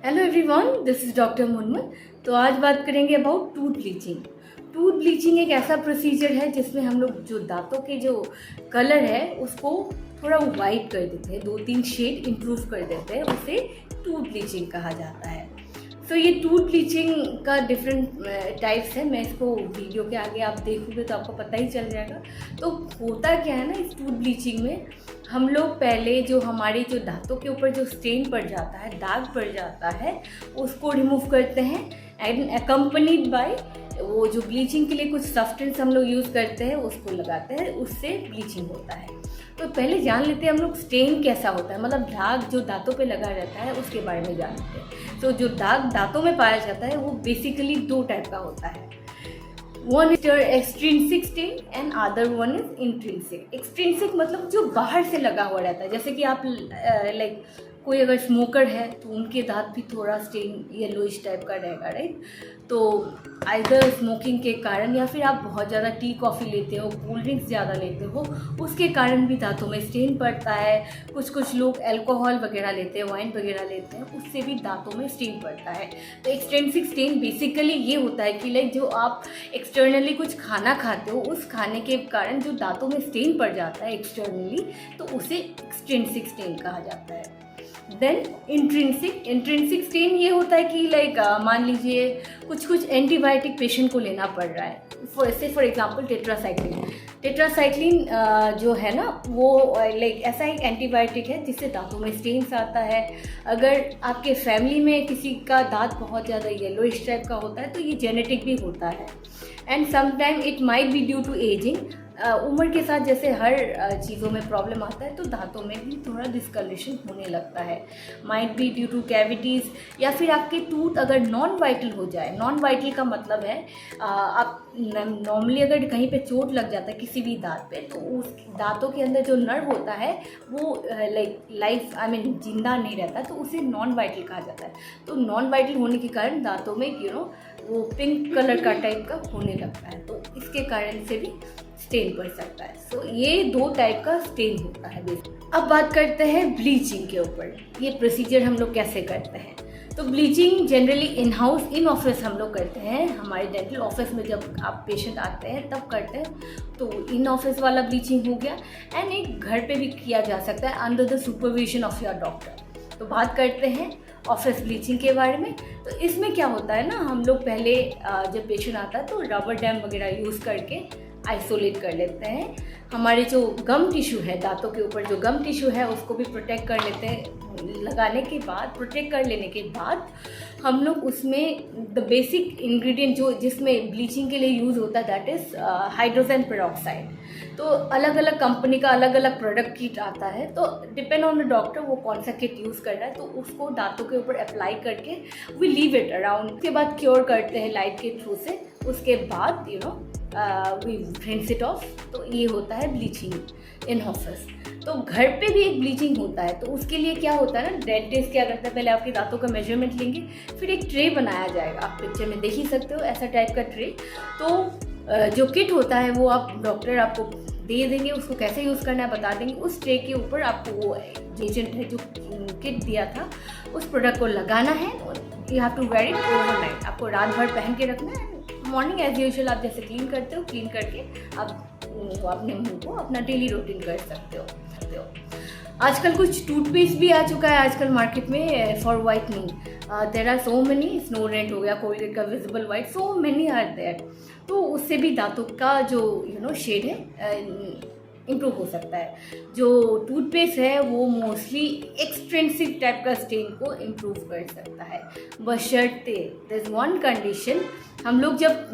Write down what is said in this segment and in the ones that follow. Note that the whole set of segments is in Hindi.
Hello everyone, this is doctor Munmun. तो आज बात करेंगे about tooth bleaching. Tooth bleaching एक ऐसा प्रोसीजर है जिसमें हम लोग जो दांतों के जो कलर है उसको थोड़ा वाइट कर देते हैं, 2-3 शेड इम्प्रूव कर देते हैं, उसे टूथ ब्लीचिंग कहा जाता है। तो ये टूथ ब्लीचिंग का डिफरेंट टाइप्स है। मैं इसको वीडियो के आगे आप देखोगे तो आपको पता ही चल जाएगा। तो होता क्या है ना, इस टूथ ब्लीचिंग में हम लोग पहले जो हमारे जो दांतों के ऊपर जो स्टेन पड़ जाता है, दाग पड़ जाता है, उसको रिमूव करते हैं एंड अकम्पनीड बाय वो जो ब्लीचिंग के लिए कुछ सब्सटेंस हम लोग यूज़ करते हैं उसको लगाते हैं, उससे ब्लीचिंग होता है। तो पहले जान लेते हैं हम लोग स्टेन कैसा होता है, मतलब दाग जो दांतों पे लगा रहता है उसके बारे में जान लेते हैं। तो जो दाग दांतों में पाया जाता है वो बेसिकली 2 टाइप का होता है। One is extrinsic stain and other one is intrinsic. Extrinsic मतलब जो बाहर से लगा हुआ रहता है, जैसे कि आप लाइक कोई अगर स्मोकर है तो उनके दांत भी थोड़ा स्टेन येलोइश टाइप का रहेगा, राइट। तो आइदर स्मोकिंग के कारण या फिर आप बहुत ज़्यादा टी कॉफ़ी लेते हो, कोल्ड ड्रिंक्स ज़्यादा लेते हो, उसके कारण भी दांतों में स्टेन पड़ता है। कुछ लोग अल्कोहल वगैरह लेते हैं, वाइन वगैरह लेते हैं, उससे भी दांतों में स्टेन पड़ता है। तो एक्सटेंसिक स्टेन बेसिकली ये होता है कि लाइक जो आप एक्सटर्नली कुछ खाना खाते हो, उस खाने के कारण जो दांतों में स्टेन पड़ जाता है एक्सटर्नली, तो उसे एक्सटेंसिक स्टेन कहा जाता है। देन इंट्रिंसिक स्टेन ये होता है कि लाइक मान लीजिए कुछ एंटीबायोटिक पेशेंट को लेना पड़ रहा है, फॉर एग्जांपल टेट्रासाइक्लिन जो है ना वो लाइक ऐसा एक एंटीबायोटिक है जिससे दांतों में स्टेन्स आता है। अगर आपके फैमिली में किसी का दांत बहुत ज़्यादा येलोइश टाइप का होता है तो ये जेनेटिक भी होता है। And sometime it might be due to ageing. उम्र के साथ जैसे हर चीज़ों में प्रॉब्लम आता है तो दांतों में भी थोड़ा डिस्कलरेशन होने लगता है। Might be due to cavities, या फिर आपके टूथ अगर नॉन वाइटल हो जाए। नॉन वाइटल का मतलब है आप नॉर्मली अगर कहीं पे चोट लग जाता है किसी भी दांत पे, तो उस दांतों के अंदर जो नर्व होता है वो लाइफ जिंदा नहीं रहता, तो उसे नॉन वाइटल कहा जाता है। तो नॉन वाइटल होने के कारण दांतों में वो पिंक कलर का टाइप का होने लगता है, तो इसके कारण से भी स्टेन पड़ सकता है। सो ये 2 टाइप का स्टेन होता है बेसिकली। अब बात करते हैं ब्लीचिंग के ऊपर। ये प्रोसीजर हम लोग कैसे करते हैं। तो bleaching generally in house, in office हम लोग करते हैं। हमारे डेंटल ऑफिस में जब आप पेशेंट आते हैं तब करते हैं, तो इन ऑफिस वाला ब्लीचिंग हो गया। एंड एक घर पे भी किया जा सकता है under the supervision of your doctor. तो बात करते हैं ऑफिस ब्लीचिंग के बारे में। तो इसमें क्या होता है ना, हम लोग पहले जब पेशेंट आता है तो रबर डैम वगैरह यूज़ करके आइसोलेट कर लेते हैं। हमारे जो गम टिश्यू है, दांतों के ऊपर जो गम टिश्यू है उसको भी प्रोटेक्ट कर लेते हैं। लगाने के बाद, प्रोटेक्ट कर लेने के बाद हम लोग उसमें द बेसिक इंग्रेडिएंट जो जिसमें ब्लीचिंग के लिए यूज़ होता है दैट इज़ हाइड्रोजन पेरोक्साइड। तो अलग अलग कंपनी का अलग अलग प्रोडक्ट किट आता है, तो डिपेंड ऑन द डॉक्टर वो कौन सा किट यूज़ कर रहा है, तो उसको दांतों के ऊपर अप्लाई करके वी लीव इट अराउंड। उसके बाद क्योर करते हैं लाइट के थ्रू से। उसके बाद वी रिंस इट ऑफ। तो ये होता है ब्लीचिंग इन ऑफिस। तो घर पे भी एक ब्लीचिंग होता है। तो उसके लिए क्या होता है ना, डेंटिस्ट क्या करता है, पहले आपके दांतों का मेजरमेंट लेंगे, फिर एक ट्रे बनाया जाएगा। आप पिक्चर में देख ही सकते हो ऐसा टाइप का ट्रे। तो जो किट होता है वो डॉक्टर आपको दे देंगे, उसको कैसे यूज़ करना है बता देंगे। उस ट्रे के ऊपर आपको वो एजेंट है जो किट दिया था उस प्रोडक्ट को लगाना है। You have to wear it overnight. आपको रात भर पहन के रखना है। मॉर्निंग एज यूजुअल आप जैसे क्लीन करते हो, क्लीन करके आप अपने मुंह को अपना डेली रूटीन कर सकते हो। आजकल कुछ टूथपेस्ट भी आ चुका है आजकल मार्केट में for whitening. There are so many. स्नोडेंट हो गया, कोलगेट का visible white, so many are there. तो उससे भी दांतों का जो शेड है इम्प्रूव हो सकता है। जो टूथपेस्ट है वो मोस्टली एक्सट्रिंसिक टाइप का स्टेन को इम्प्रूव कर सकता है, बशर्ते देयर इज वन कंडीशन। हम लोग जब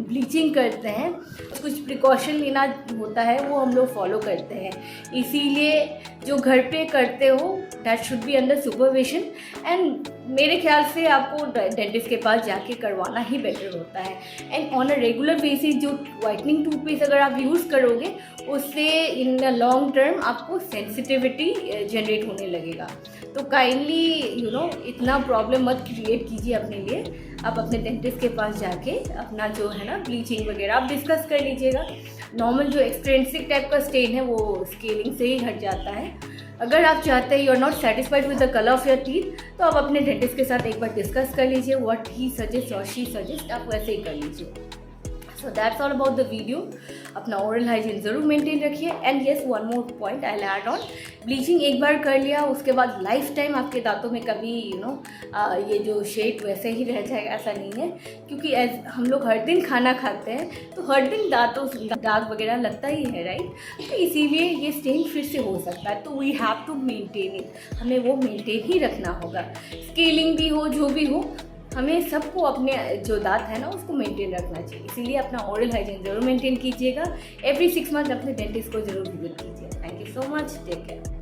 ब्लीचिंग करते हैं कुछ प्रिकॉशन लेना होता है, वो हम लोग फॉलो करते हैं। इसीलिए जो घर पे करते हो that should be under supervision. And मेरे ख्याल से आपको डेंटिस्ट के पास जाके करवाना ही बेटर होता है। And on a regular basis जो वाइटनिंग टूथपेस्ट अगर आप यूज़ करोगे उससे इन द लॉन्ग टर्म आपको सेंसिटिविटी जनरेट होने लगेगा। तो काइंडली इतना प्रॉब्लम मत क्रिएट कीजिए अपने लिए। आप अपने डेंटिस्ट के पास जाके अपना जो है ना ब्लीचिंग वगैरह आप डिस्कस कर लीजिएगा। नॉर्मल जो एक्सट्रिंसिक टाइप का स्टेन है वो स्केलिंग से ही हट जाता है। अगर आप चाहते हैं, you are not satisfied with the colour of your teeth, तो आप अपने डेंटिस्ट के साथ एक बार डिस्कस कर लीजिए, व्हाट ही सजेस्ट और शी सजेस्ट, आप वैसे ही कर लीजिए। So that's all about the video. अपना ओरल हाइजीन ज़रूर मेंटेन रखिए। And yes, one more point I add on, bleaching एक बार कर लिया उसके बाद लाइफ टाइम आपके दांतों में कभी ये जो शेड वैसे ही रह जाएगा, ऐसा नहीं है। क्योंकि एज हम लोग हर दिन खाना खाते हैं तो हर दिन दांतों दाग वगैरह लगता ही है, राइट। तो इसीलिए ये स्टेन फिर से हो सकता है, तो we have to maintain it, हमें वो मेंटेन ही रखना होगा। स्केलिंग भी हो, जो भी हो, हमें सबको अपने जो दांत है ना उसको मेंटेन रखना चाहिए। इसीलिए अपना ओरल हाइजीन ज़रूर मेंटेन कीजिएगा। एवरी 6 मंथ अपने डेंटिस्ट को ज़रूर विजिट कीजिए। Thank you so much, take care.